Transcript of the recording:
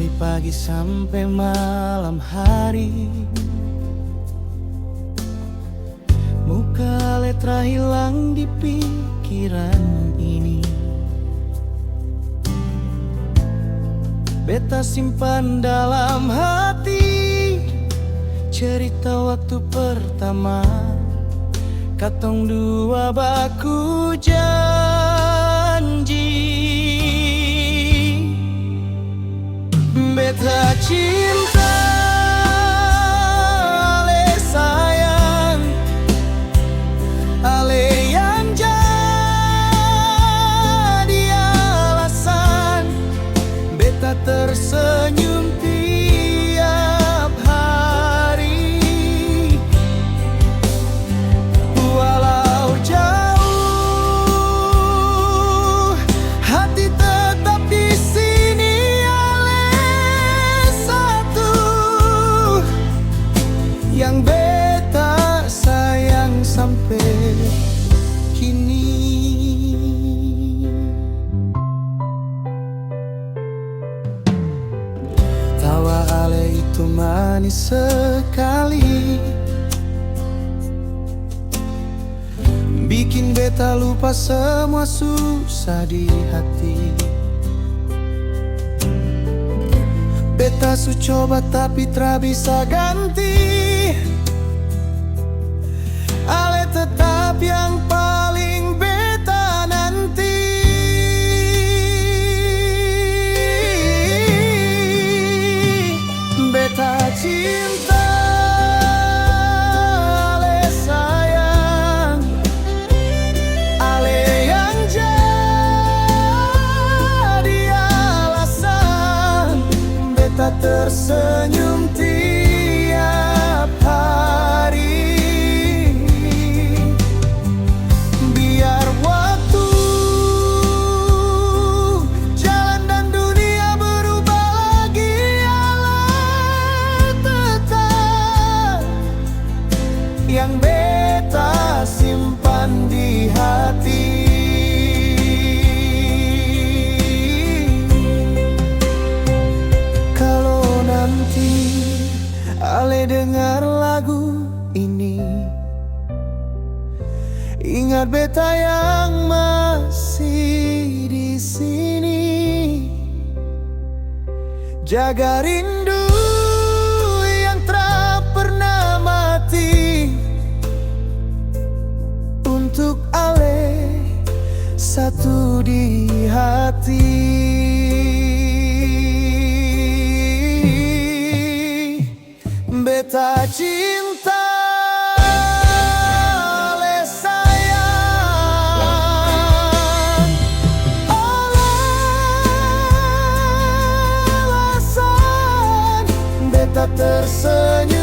Dari pagi sampai malam hari, muka letra hilang di pikiran ini. Beta simpan dalam hati cerita waktu pertama katong dua baku janji. Beta cinta ale sayang, ale yang jadi alasan beta tersenyum tiap hari. Walau jauh, hati tetap di sini. Ale satu yang beta sayang sampai kini. Tawa ale itu manis sekali, bikin beta lupa semua susah di hati. Beta su coba tapi tra bisa ganti. Ale tetap yang paling beta nanti. Beta cinta ale sayang, ale yang jadi alasan beta tersenyum tiap hari. Biar waktu jalan dan dunia berubah lagi, ale tetap yang beta simpan di hati. Kalau nanti ale dengar lagu ini, ingat beta yang masih di sini. Jaga rindu yang tak pernah mati, untuk ale satu di hati. Beta cinta ale sayang, ale alasan beta tersenyum